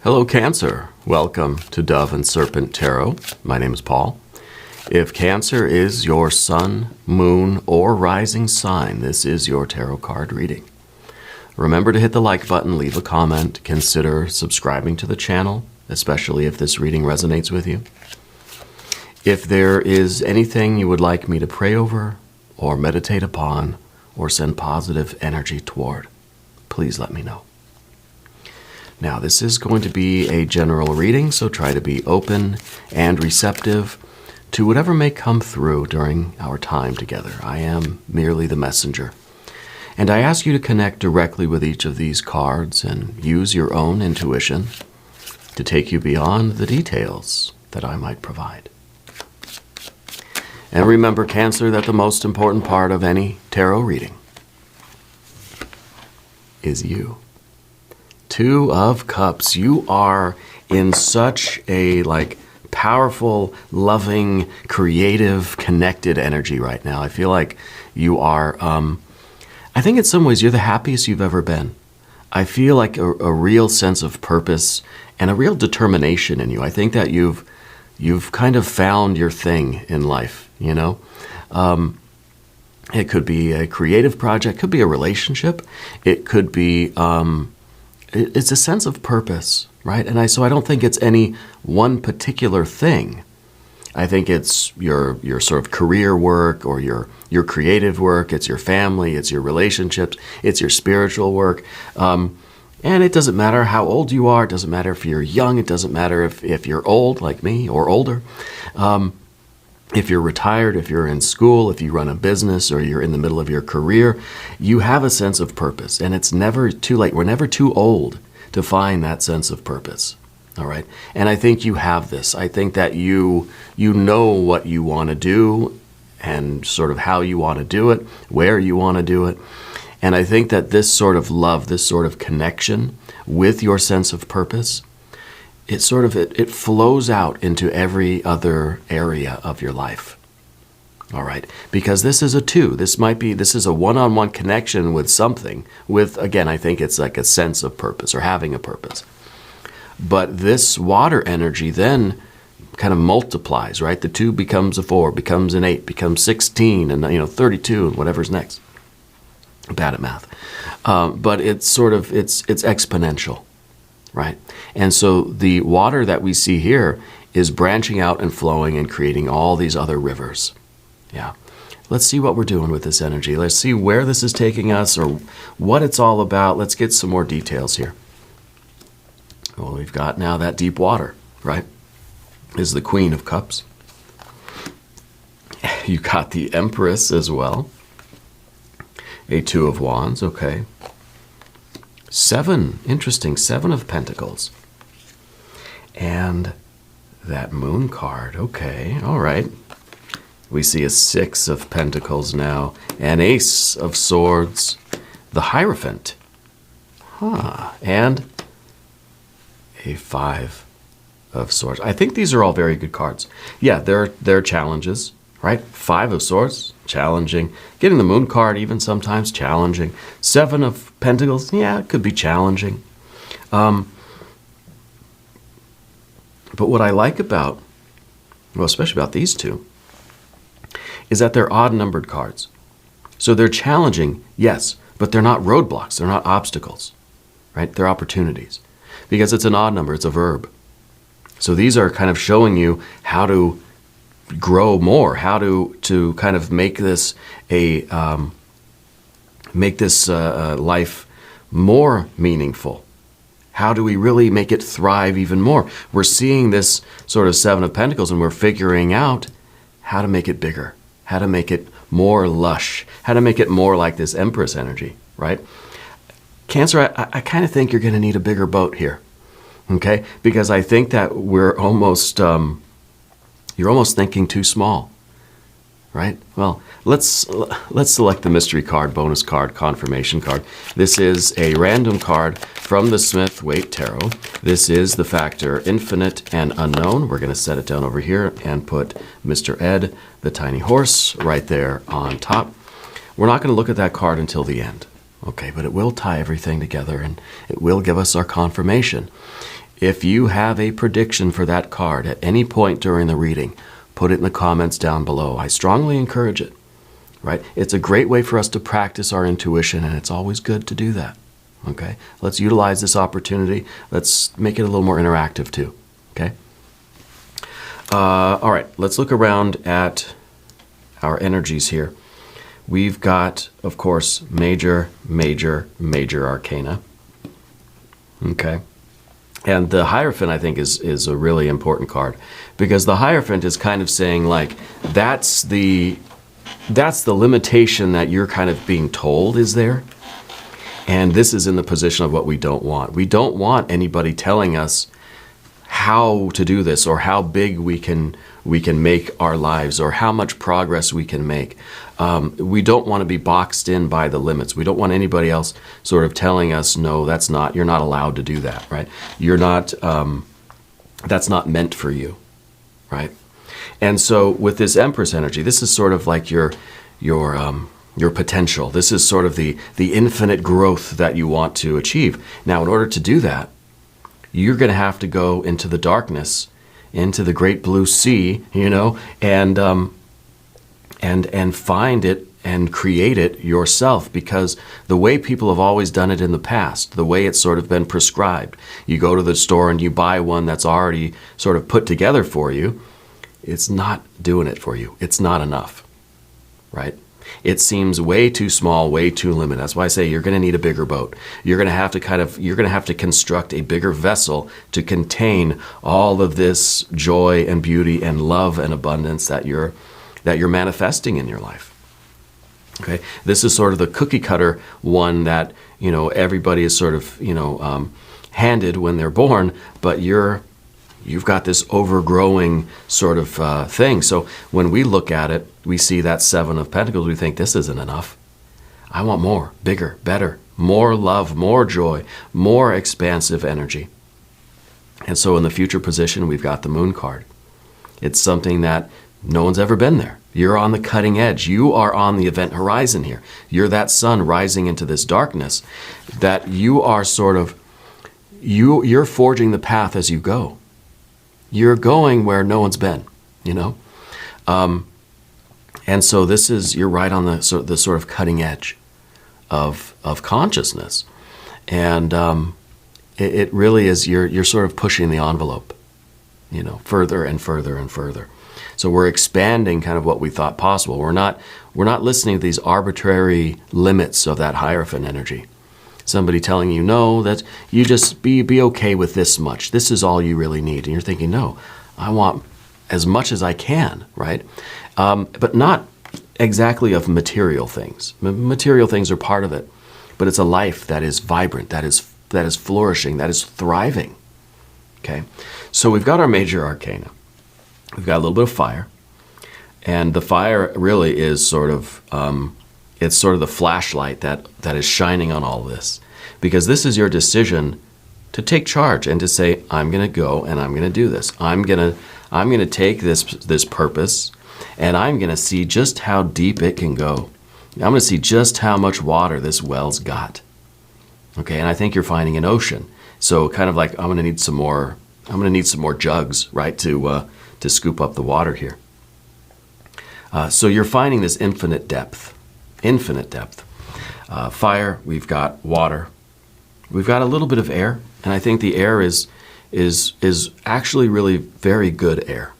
Hello, Cancer. Welcome to Dove and Serpent Tarot. My name is Paul. If Cancer is your sun, moon, or rising sign, this is your tarot card reading. Remember to hit the like button, leave a comment, consider subscribing to the channel, especially if this reading resonates with you. If there is anything you would like me to pray over, or meditate upon, or send positive energy toward, please let me know. Now, this is going to be a general reading, so try to be open and receptive to whatever may come through during our time together. I am merely the messenger. And I ask you to connect directly with each of these cards and use your own intuition to take you beyond the details that I might provide. And remember, Cancer, that the most important part of any tarot reading is you. Two of Cups. You are in such a powerful, loving, creative, connected energy right now. I feel like you are, I think in some ways you're the happiest you've ever been. I feel like a real sense of purpose and a real determination in you. I think that you've kind of found your thing in life, you know? It could be a creative project, could be a relationship, it could be, it's a sense of purpose, right? And so I don't think it's any one particular thing. I think it's your sort of career work or your creative work. It's your family. It's your relationships. It's your spiritual work. And it doesn't matter how old you are. It doesn't matter if you're young. It doesn't matter if you're old like me or older. If you're retired, if you're in school, if you run a business, or you're in the middle of your career, you have a sense of purpose, and it's never too late. We're never too old to find that sense of purpose, all right? And I think you have this. I think that you know what you want to do and sort of how you want to do it, where you want to do it. And I think that this sort of love, this sort of connection with your sense of purpose, it flows out into every other area of your life. All right? Because this is a two. This is a one-on-one connection with something. Again, I think it's like a sense of purpose or having a purpose. But this water energy then kind of multiplies, right? The 2 becomes a 4, becomes an 8, becomes 16, and 32, and whatever's next. I'm bad at math. But it's exponential. Right? And so the water that we see here is branching out and flowing and creating all these other rivers. Yeah. Let's see what we're doing with this energy. Let's see where this is taking us or what it's all about. Let's get some more details here. Well, we've got now that deep water, right? Is the Queen of Cups. You got the Empress as well. A 2 of Wands, okay. 7, interesting, 7 of Pentacles. And that Moon card, okay, all right. We see a 6 of Pentacles now, an Ace of Swords, the Hierophant, and a 5 of Swords. I think these are all very good cards. Yeah, they're challenges, right? 5 of Swords, challenging. Getting the Moon card even sometimes challenging. 7 of Pentacles, yeah, it could be challenging. But what I like about, well, especially about these two, is that they're odd-numbered cards. So they're challenging, yes, but they're not roadblocks. They're not obstacles, right? They're opportunities. Because it's an odd number. It's a verb. So these are kind of showing you how to grow more, how to kind of make this life more meaningful. How do we really make it thrive even more? We're seeing this sort of 7 of Pentacles, and we're figuring out how to make it bigger, how to make it more lush, how to make it more like this Empress energy, right? Cancer, I kind of think you're going to need a bigger boat here, okay? Because I think that we're almost, you're almost thinking too small, right? Well, let's select the mystery card, bonus card, confirmation card. This is a random card from the Smith-Waite Tarot. This is the factor infinite and unknown. We're going to set it down over here and put Mr. Ed, the tiny horse, right there on top. We're not going to look at that card until the end, okay? But it will tie everything together, and it will give us our confirmation. If you have a prediction for that card at any point during the reading, put it in the comments down below. I strongly encourage it, right? It's a great way for us to practice our intuition, and it's always good to do that, okay? Let's utilize this opportunity. Let's make it a little more interactive too, okay? All right, let's look around at our energies here. We've got, of course, major arcana, okay? And the Hierophant, I think, is a really important card, because the Hierophant is kind of saying, like, that's the limitation that you're kind of being told is there. And this is in the position of what we don't want. We don't want anybody telling us how to do this, or how big we can make our lives, or how much progress we can make. We don't want to be boxed in by the limits. We don't want anybody else sort of telling us, no, you're not allowed to do that, right? You're not, that's not meant for you, right? And so with this Empress energy, this is sort of like your potential. This is sort of the infinite growth that you want to achieve. Now, in order to do that, you're going to have to go into the darkness, into the great blue sea, and find it and create it yourself, because the way people have always done it in the past, the way it's sort of been prescribed, you go to the store and you buy one that's already sort of put together for you, it's not doing it for you. It's not enough, right? It seems way too small, way too limited. That's why I say you're going to need a bigger boat. You're going to have to construct a bigger vessel to contain all of this joy and beauty and love and abundance that you're manifesting in your life. Okay, this is sort of the cookie cutter one that everybody is sort of handed when they're born, but you've got this overgrowing sort of thing. So when we look at it, we see that Seven of Pentacles, we think this isn't enough. I want more, bigger, better, more love, more joy, more expansive energy. And so in the future position, we've got the Moon card. It's something that no one's ever been there. You're on the cutting edge. You are on the event horizon here. You're that sun rising into this darkness, that you are sort of, you're forging the path as you go. You're going where no one's been, and so you're right on the sort of cutting edge of consciousness, and it really is. You're sort of pushing the envelope, further and further and further. So we're expanding kind of what we thought possible. We're not listening to these arbitrary limits of that Hierophant energy. Somebody telling you, no, that you just be okay with this much. This is all you really need. And you're thinking, no, I want as much as I can, right? But not exactly of material things. Material things are part of it, but it's a life that is vibrant, that is flourishing, that is thriving, okay? So we've got our major arcana. We've got a little bit of fire, and the fire really is sort of, it's sort of the flashlight that is shining on all this, because this is your decision to take charge and to say, I'm going to go and I'm going to do this. I'm going to take this purpose, and I'm going to see just how deep it can go. I'm going to see just how much water this well's got. Okay, and I think you're finding an ocean. So kind of like I'm going to need some more jugs, right, to scoop up the water here. So you're finding this infinite depth. Fire, we've got water, we've got a little bit of air, and I think the air is actually really very good air.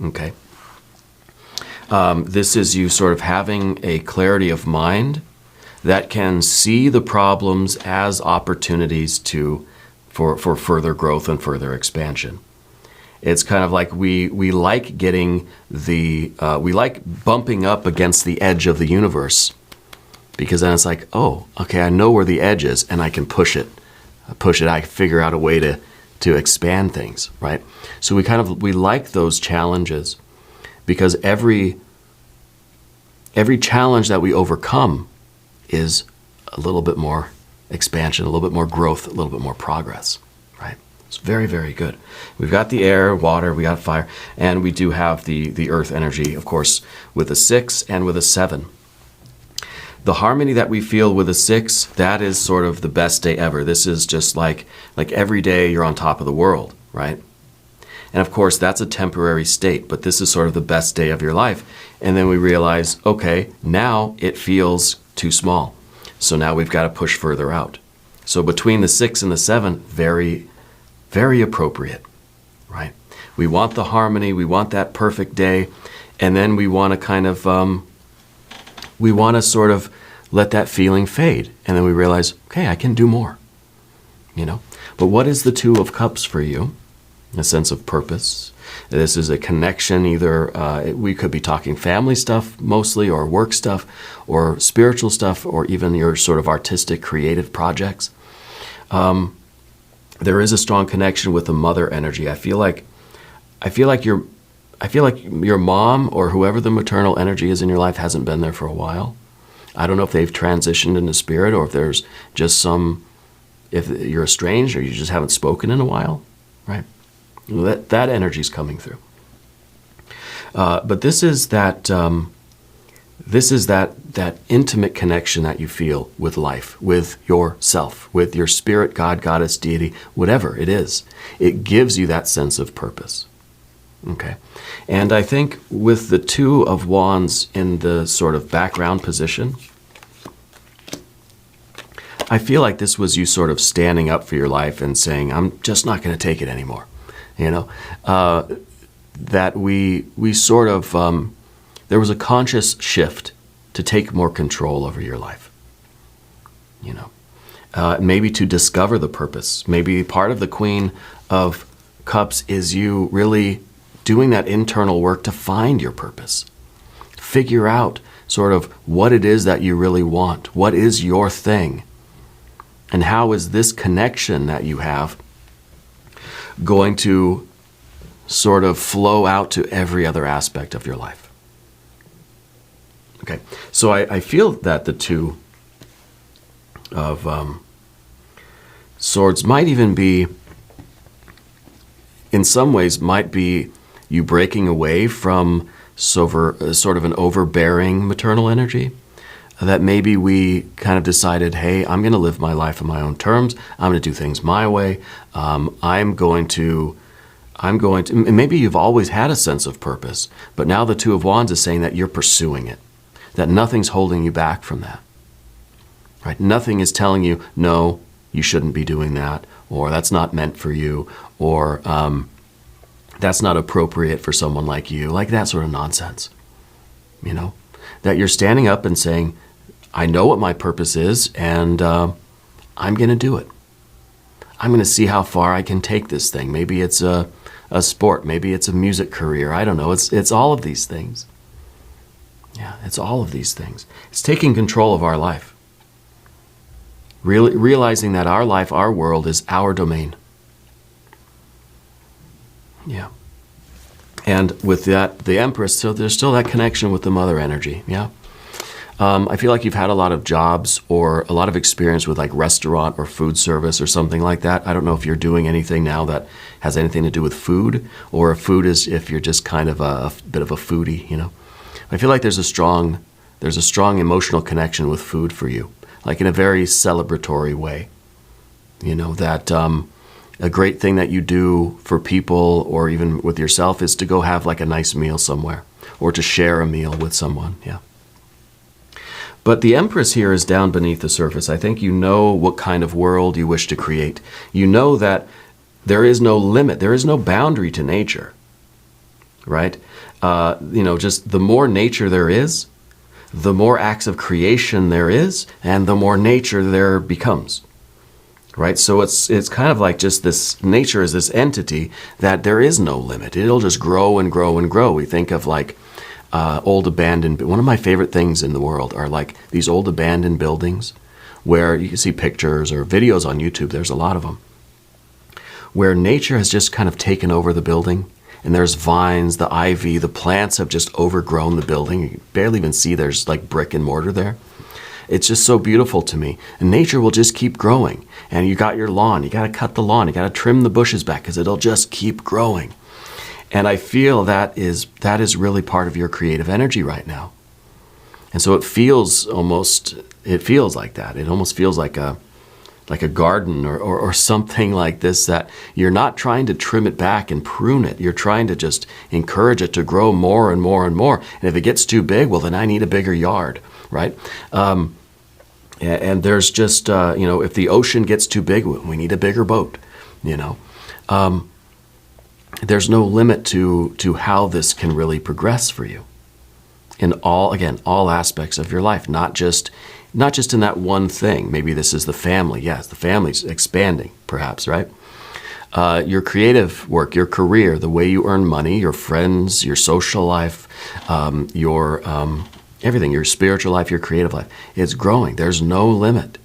Okay. This is you sort of having a clarity of mind that can see the problems as opportunities for further growth and further expansion. It's kind of like we like getting we like bumping up against the edge of the universe, because then it's like, oh, okay, I know where the edge is and I can push it. I figure out a way to expand things, right? So we like those challenges, because every challenge that we overcome is a little bit more expansion, a little bit more growth, a little bit more progress, right? It's very, very good. We've got the air, water, we got fire, and we do have the earth energy, of course, with a 6 and with a 7. The harmony that we feel with a 6, that is sort of the best day ever. This is just like every day you're on top of the world, right? And of course, that's a temporary state, but this is sort of the best day of your life. And then we realize, okay, now it feels too small. So now we've got to push further out. So between the 6 and the 7, very, very appropriate, right? We want the harmony, we want that perfect day, and then we want to kind of, we want to sort of let that feeling fade. And then we realize, okay, I can do more, you know? But what is the 2 of Cups for you? A sense of purpose. This is a connection, either we could be talking family stuff mostly, or work stuff, or spiritual stuff, or even your sort of artistic, creative projects. There is a strong connection with the mother energy. I feel like your mom or whoever the maternal energy is in your life hasn't been there for a while. I don't know if they've transitioned into spirit, or if there's just if you're estranged, or you just haven't spoken in a while, right? That energy is coming through. But this is that intimate connection that you feel with life, with yourself, with your spirit, God, goddess, deity, whatever it is. It gives you that sense of purpose. Okay. And I think with the 2 of Wands in the sort of background position, I feel like this was you sort of standing up for your life and saying, I'm just not going to take it anymore. You know, that we sort of, there was a conscious shift to take more control over your life, you know, maybe to discover the purpose. Maybe part of the Queen of Cups is you really doing that internal work to find your purpose. Figure out sort of what it is that you really want. What is your thing? And how is this connection that you have going to sort of flow out to every other aspect of your life? Okay, so I feel that the 2 of Swords might even be, in some ways, might be you breaking away from sort of an overbearing maternal energy. That maybe we kind of decided, hey, I'm going to live my life on my own terms. I'm going to do things my way. I'm going to, maybe you've always had a sense of purpose, but now the 2 of Wands is saying that you're pursuing it, that nothing's holding you back from that, right? Nothing is telling you, no, you shouldn't be doing that, or that's not meant for you, or that's not appropriate for someone like you, like that sort of nonsense, you know? That you're standing up and saying, I know what my purpose is, and I'm going to do it. I'm going to see how far I can take this thing. Maybe it's a sport. Maybe it's a music career. I don't know. It's all of these things. Yeah, it's all of these things. It's taking control of our life. Realizing that our life, our world is our domain. Yeah. And with that, the Empress, so there's still that connection with the mother energy, yeah? I feel like you've had a lot of jobs or a lot of experience with like restaurant or food service or something like that. I don't know if you're doing anything now that has anything to do with food, or if food is if you're just kind of a bit of a foodie, you know? I feel like there's a strong emotional connection with food for you, like in a very celebratory way, you know, that a great thing that you do for people or even with yourself is to go have like a nice meal somewhere, or to share a meal with someone, yeah. But the Empress here is down beneath the surface. I think you know what kind of world you wish to create. You know that there is no limit, there is no boundary to nature, right? You know, just the more nature there is, the more acts of creation there is, and the more nature there becomes. Right? So it's kind of like just this nature is this entity that there is no limit. It'll just grow and grow and grow. We think of like old abandoned, one of my favorite things in the world are like these old abandoned buildings where you can see pictures or videos on YouTube, there's a lot of them, where nature has just kind of taken over the building, and there's vines, the ivy, the plants have just overgrown the building. You barely even see there's like brick and mortar there. It's just so beautiful to me. And nature will just keep growing. And you got your lawn, you got to cut the lawn, you got to trim the bushes back because it'll just keep growing. And I feel that is really part of your creative energy right now. And so it feels like that. It almost feels like a garden or something like this, that you're not trying to trim it back and prune it. You're trying to just encourage it to grow more and more and more. And if it gets too big, well, then I need a bigger yard, right? And there's just, if the ocean gets too big, we need a bigger boat, There's no limit to how this can really progress for you in all aspects of your life, not just in that one thing. Maybe this is the family. Yes, the family's expanding, perhaps, right? Your creative work, your career, the way you earn money, your friends, your social life, your everything, your spiritual life, your creative life. It's growing. There's no limit.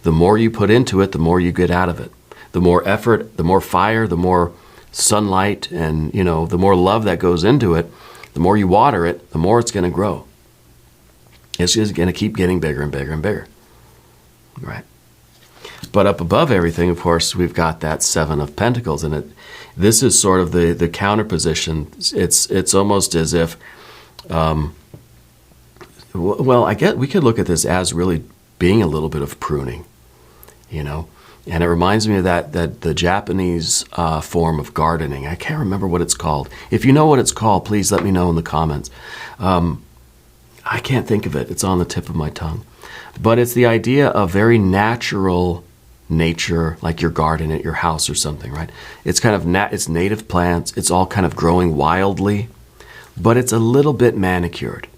The more you put into it, the more you get out of it. The more effort, the more fire, the more sunlight, and the more love that goes into it, the more you water it, the more it's going to grow. It's just going to keep getting bigger and bigger and bigger, right? But up above everything, of course, we've got that Seven of Pentacles, and this is sort of the counter position. It's almost as if, I guess we could look at this as really being a little bit of pruning, And it reminds me of that the Japanese form of gardening. I can't remember what it's called. If you know what it's called, please let me know in the comments. I can't think of it. It's on the tip of my tongue. But it's the idea of very natural nature, like your garden at your house or something, right? It's kind of it's native plants. It's all kind of growing wildly, but it's a little bit manicured.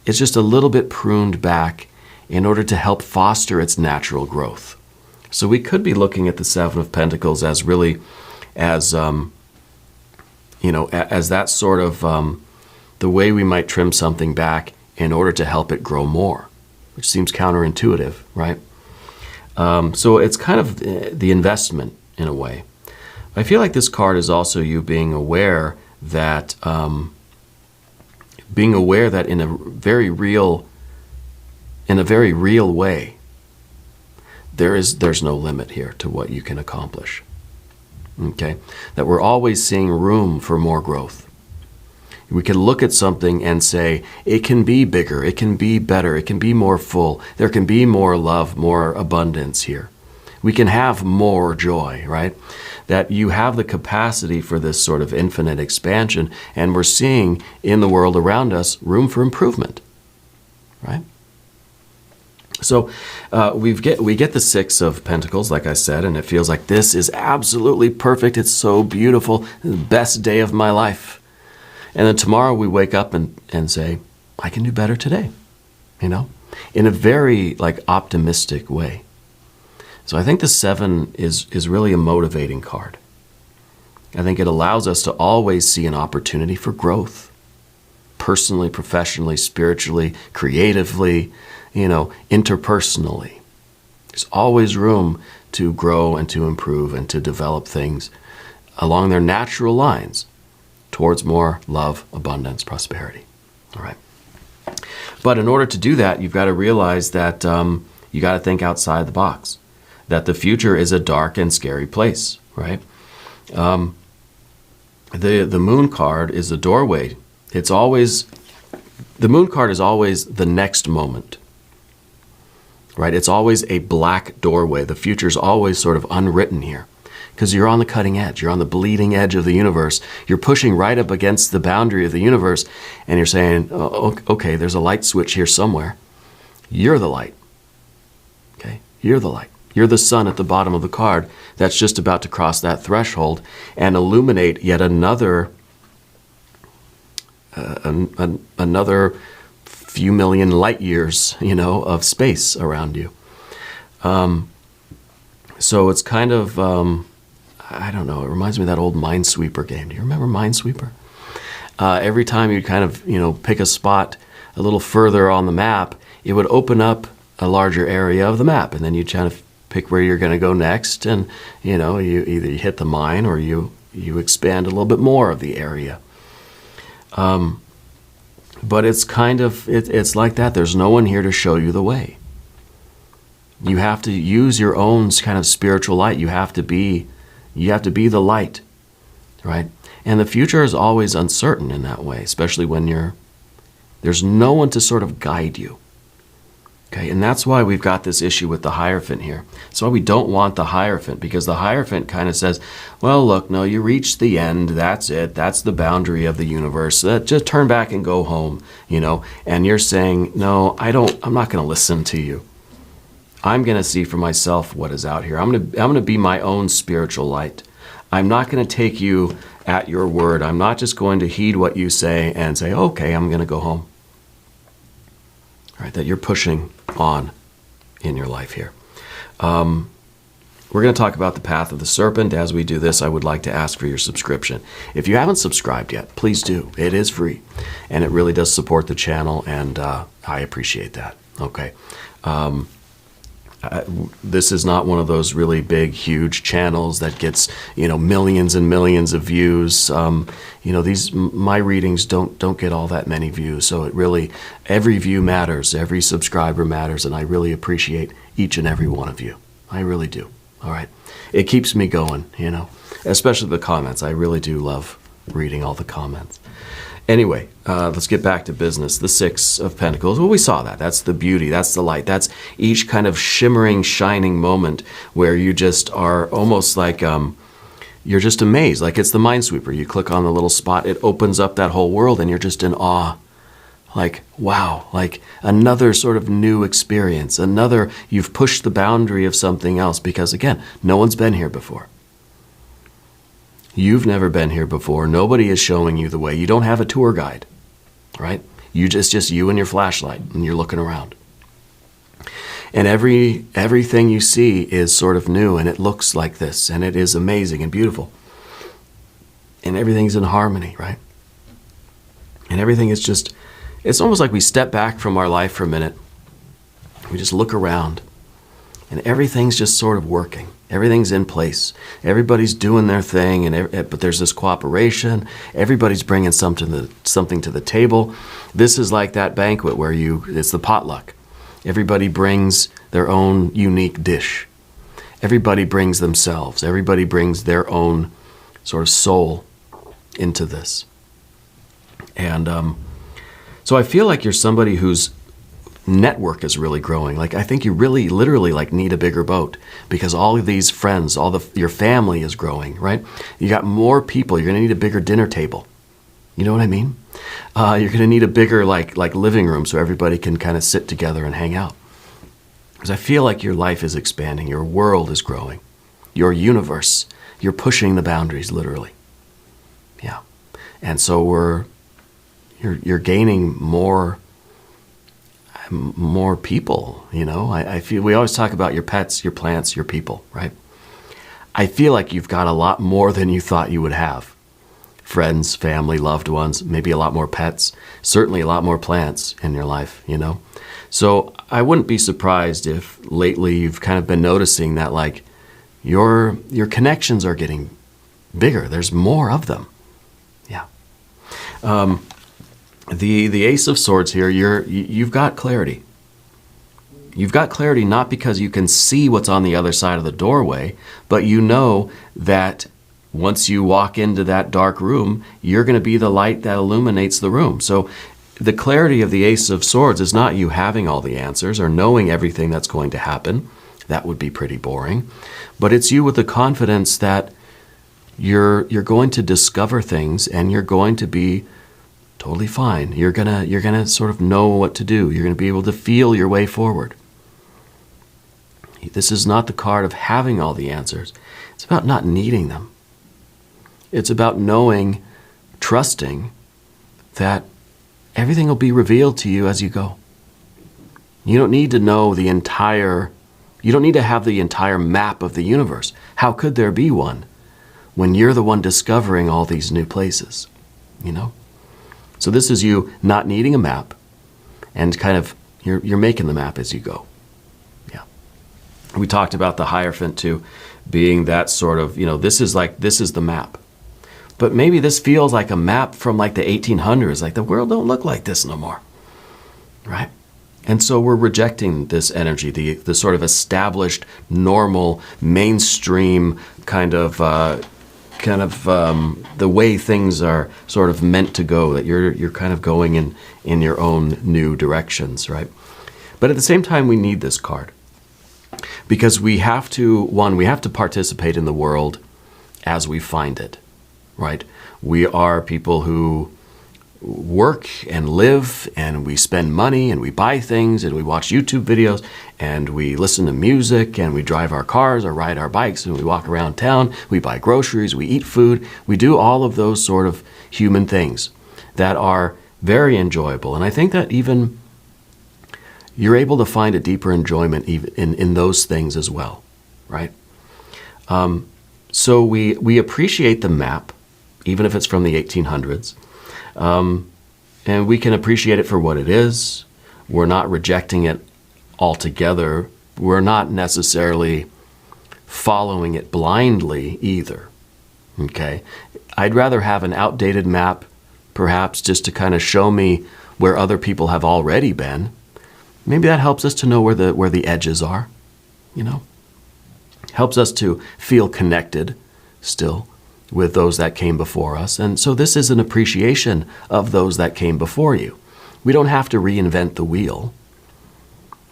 It's just a little bit pruned back in order to help foster its natural growth. So we could be looking at the Seven of Pentacles as really as that sort of the way we might trim something back in order to help it grow more, which seems counterintuitive, right? So it's kind of the investment in a way. I feel like this card is also you being aware that in a very real way, there's no limit here to what you can accomplish. Okay? That we're always seeing room for more growth. We can look at something and say, it can be bigger, it can be better, it can be more full, there can be more love, more abundance here. We can have more joy, right? That you have the capacity for this sort of infinite expansion, and we're seeing in the world around us room for improvement, right? So we get the Six of Pentacles, like I said, and it feels like this is absolutely perfect. It's so beautiful, the best day of my life. And then tomorrow we wake up and say, I can do better today, in a very optimistic way. So I think the Seven is really a motivating card. I think it allows us to always see an opportunity for growth, personally, professionally, spiritually, creatively, interpersonally. There's always room to grow and to improve and to develop things along their natural lines towards more love, abundance, prosperity. All right. But in order to do that, you've got to realize that you got to think outside the box, that the future is a dark and scary place, right? The Moon card is the doorway. The Moon card is always the next moment, right? It's always a black doorway. The future's always sort of unwritten here because you're on the cutting edge. You're on the bleeding edge of the universe. You're pushing right up against the boundary of the universe, and you're saying, oh, okay, there's a light switch here somewhere. You're the light, okay? You're the light. You're the sun at the bottom of the card that's just about to cross that threshold and illuminate yet another few million light years, of space around you. So it's kind of, I don't know, it reminds me of that old Minesweeper game. Do you remember Minesweeper? Every time you'd kind of, pick a spot a little further on the map, it would open up a larger area of the map, and then you'd kind of pick where you're going to go next, and, you either hit the mine or you expand a little bit more of the area. But it's kind of, it's like that. There's no one here to show you the way. You have to use your own kind of spiritual light. You have to be the light, right? And the future is always uncertain in that way, especially when There's no one to sort of guide you. Okay, and that's why we've got this issue with the Hierophant here. That's why we don't want the Hierophant, because the Hierophant kind of says, well, look, no, you reached the end. That's it. That's the boundary of the universe. Just turn back and go home, And you're saying, no, I'm not going to listen to you. I'm going to see for myself what is out here. I'm going to be my own spiritual light. I'm not going to take you at your word. I'm not just going to heed what you say and say, okay, I'm going to go home. Right, that you're pushing on in your life here. We're going to talk about the path of the serpent. As we do this, I would like to ask for your subscription. If you haven't subscribed yet, please do. It is free, and it really does support the channel, and I appreciate that. Okay. This is not one of those really big, huge channels that gets, millions and millions of views. My readings don't get all that many views. So every view matters, every subscriber matters, and I really appreciate each and every one of you. I really do. All right. It keeps me going, especially the comments. I really do love reading all the comments. Anyway, let's get back to business. The Six of Pentacles. Well, we saw that. That's the beauty. That's the light. That's each kind of shimmering, shining moment where you just are almost like you're just amazed. Like it's the Minesweeper. You click on the little spot. It opens up that whole world and you're just in awe. Like, wow, like another sort of new experience. You've pushed the boundary of something else because, again, no one's been here before. You've never been here before. Nobody is showing you the way. You don't have a tour guide, right? You just you and your flashlight, and you're looking around. And everything you see is sort of new, and it looks like this, and it is amazing and beautiful. And everything's in harmony, right? And everything is just, it's almost like we step back from our life for a minute. We just look around, and everything's just sort of working. Everything's in place. Everybody's doing their thing, but there's this cooperation. Everybody's bringing something to the table. This is like that banquet where it's the potluck. Everybody brings their own unique dish. Everybody brings themselves. Everybody brings their own sort of soul into this. And so I feel like you're somebody whose network is really growing. Like I think you really literally need a bigger boat because all of these friends, your family is growing, right? You got more people. You're going to need a bigger dinner table. You know what I mean? You're going to need a bigger like living room so everybody can kind of sit together and hang out. Because I feel like your life is expanding. Your world is growing. Your universe. You're pushing the boundaries literally. Yeah. And so you're gaining more people, I feel we always talk about your pets, your plants, your people, right? I feel like you've got a lot more than you thought you would have. Friends, family, loved ones, maybe a lot more pets, certainly a lot more plants in your life, So I wouldn't be surprised if lately you've kind of been noticing that your connections are getting bigger. There's more of them. Yeah. The Ace of Swords here, you've got clarity. You've got clarity not because you can see what's on the other side of the doorway, but you know that once you walk into that dark room, you're going to be the light that illuminates the room. So the clarity of the Ace of Swords is not you having all the answers or knowing everything that's going to happen. That would be pretty boring. But it's you with the confidence that you're going to discover things and you're going to be totally fine. You're gonna sort of know what to do. You're gonna be able to feel your way forward. This is not the card of having all the answers. It's about not needing them. It's about knowing, trusting that everything will be revealed to you as you go. You don't need to know you don't need to have the entire map of the universe. How could there be one when you're the one discovering all these new places, So this is you not needing a map and kind of you're making the map as you go. Yeah. We talked about the Hierophant too, being that sort of, this is the map. But maybe this feels like a map from the 1800s, like the world don't look like this no more. Right? And so we're rejecting this energy, the sort of established, normal, mainstream kind of kind of the way things are sort of meant to go, that you're kind of going in your own new directions, right? But at the same time, we need this card because we have to participate in the world as we find it, right? We are people who work and live, and we spend money, and we buy things, and we watch YouTube videos, and we listen to music, and we drive our cars or ride our bikes, and we walk around town, we buy groceries, we eat food. We do all of those sort of human things that are very enjoyable. And I think that even you're able to find a deeper enjoyment even in those things as well, right? So we appreciate the map, even if it's from the 1800s. And we can appreciate it for what it is. We're not rejecting it altogether. We're not necessarily following it blindly either. Okay? I'd rather have an outdated map, perhaps, just to kind of show me where other people have already been. Maybe that helps us to know where the edges are, you know? Helps us to feel connected still with those that came before us. And so this is an appreciation of those that came before you. We don't have to reinvent the wheel,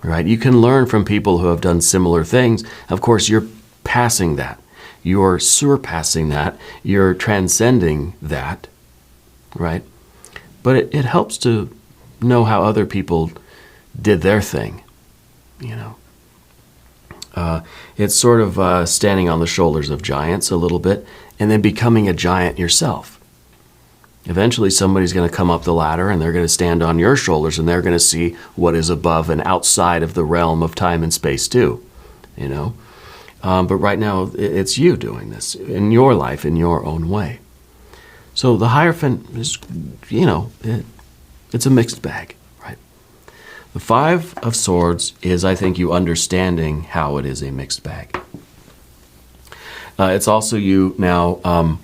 right? You can learn from people who have done similar things. Of course, you're passing that. You're surpassing that. You're transcending that, right? But it helps to know how other people did their thing, you know. It's sort of standing on the shoulders of giants a little bit, and then becoming a giant yourself. Eventually somebody's going to come up the ladder, and they're going to stand on your shoulders, and they're going to see what is above and outside of the realm of time and space too, you know. But right now it's you doing this in your life in your own way. So the Hierophant is, you know, it's a mixed bag, right? The Five of Swords is, I think, you understanding how it is a mixed bag. It's also you now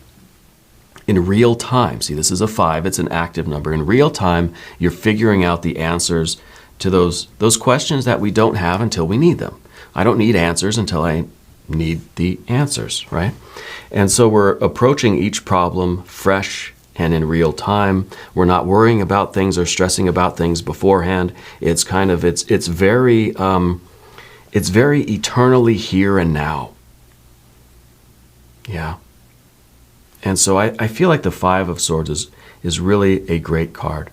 in real time. See, this is a 5. It's an active number. In real time, you're figuring out the answers to those questions that we don't have until we need them. I don't need answers until I need the answers, right? And so we're approaching each problem fresh and in real time. We're not worrying about things or stressing about things beforehand. It's kind of it's very eternally here and now. Yeah. And so I feel like the Five of Swords is really a great card.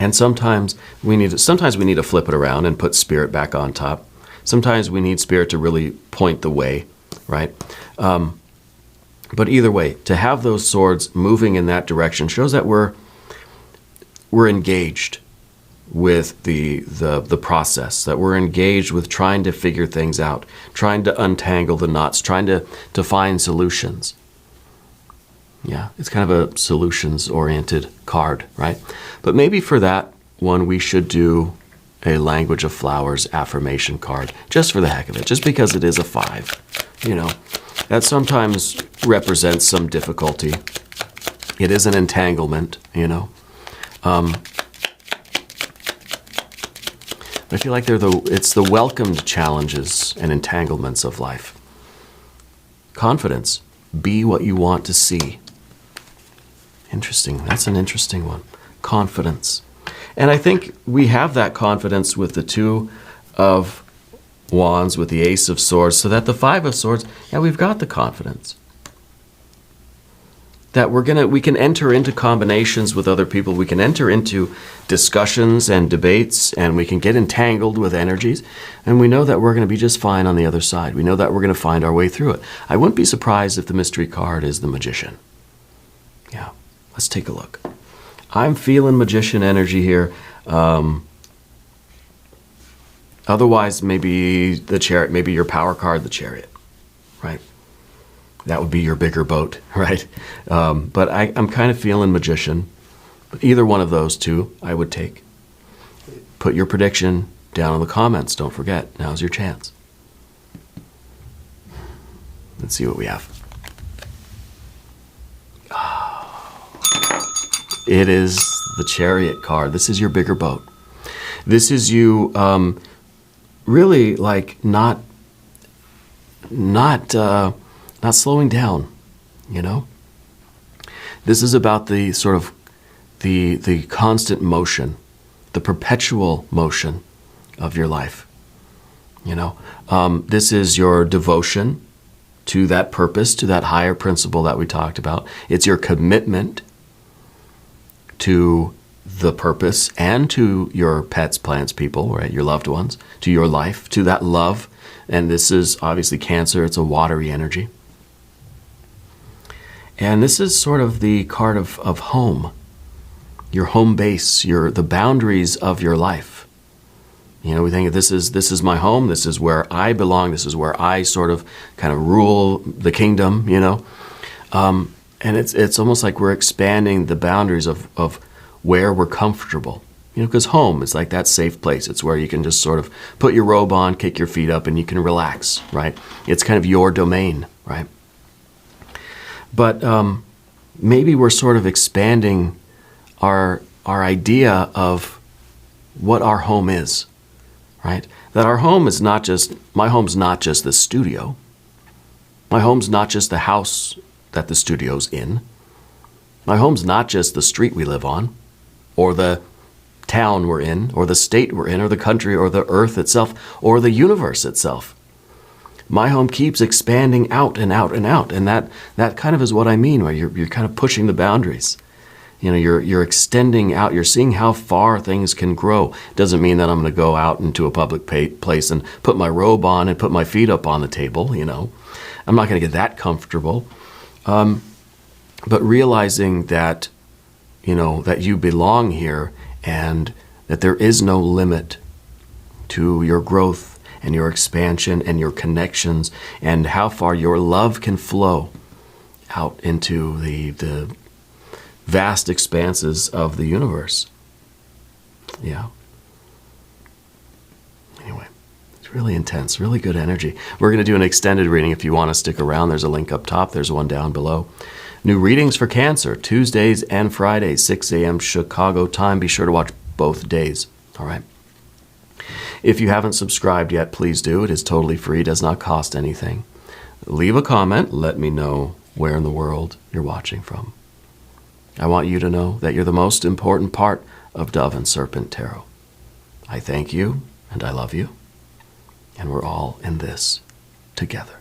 And sometimes we need to flip it around and put Spirit back on top. Sometimes we need Spirit to really point the way, right? But either way, to have those swords moving in that direction shows that we're engaged with the process, that we're engaged with trying to figure things out, trying to untangle the knots, trying to find solutions. Yeah, it's kind of a solutions-oriented card, right? But maybe for that one, we should do a Language of Flowers affirmation card, just for the heck of it, just because it is a 5, you know. That sometimes represents some difficulty. It is an entanglement, you know. I feel like it's the welcomed challenges and entanglements of life. Confidence. Be what you want to see. Interesting. That's an interesting one. Confidence. And I think we have that confidence with the Two of Wands, with the Ace of Swords, so that the Five of Swords, yeah, we've got the confidence. That we can enter into combinations with other people, we can enter into discussions and debates, and we can get entangled with energies, and we know that we're going to be just fine on the other side. We know that we're going to find our way through it. I wouldn't be surprised if the mystery card is the Magician. Yeah, let's take a look. I'm feeling Magician energy here. Otherwise, maybe the Chariot, maybe your power card, the Chariot, right? That would be your bigger boat, right? But I'm kind of feeling Magician. But either one of those two I would take. Put your prediction down in the comments. Don't forget, now's your chance. Let's see what we have. It is the Chariot card. This is your bigger boat. This is you really like not not slowing down, you know? This is about the sort of the constant motion, the perpetual motion of your life. You know, this is your devotion to that purpose, to that higher principle that we talked about. It's your commitment to the purpose and to your pets, plants, people, right? Your loved ones, to your life, to that love. And this is obviously Cancer. It's a watery energy. And this is sort of the card of home, your home base, the boundaries of your life. You know, we think this is my home, this is where I belong, this is where I sort of kind of rule the kingdom, you know. And it's almost like we're expanding the boundaries of where we're comfortable. You know, because home is like that safe place. It's where you can just sort of put your robe on, kick your feet up, and you can relax, right? It's kind of your domain, right? But maybe we're sort of expanding our idea of what our home is, right? That our home is not just, my home's not just the studio. My home's not just the house that the studio's in. My home's not just the street we live on, or the town we're in, or the state we're in, or the country, or the earth itself, or the universe itself. My home keeps expanding out and out and out, and that kind of is what I mean, where you're kind of pushing the boundaries. You know, you're extending out, you're seeing how far things can grow. Doesn't mean that I'm going to go out into a public place and put my robe on and put my feet up on the table, you know. I'm not going to get that comfortable. But realizing that, you know, that you belong here and that there is no limit to your growth and your expansion and your connections and how far your love can flow out into the vast expanses of the universe. Yeah. Anyway, it's really intense, really good energy. We're going to do an extended reading if you want to stick around. There's a link up top. There's one down below. New readings for Cancer, Tuesdays and Fridays, 6 a.m. Chicago time. Be sure to watch both days. All right. If you haven't subscribed yet, please do. It is totally free, does not cost anything. Leave a comment. Let me know where in the world you're watching from. I want you to know that you're the most important part of Dove and Serpent Tarot. I thank you and I love you, and we're all in this together.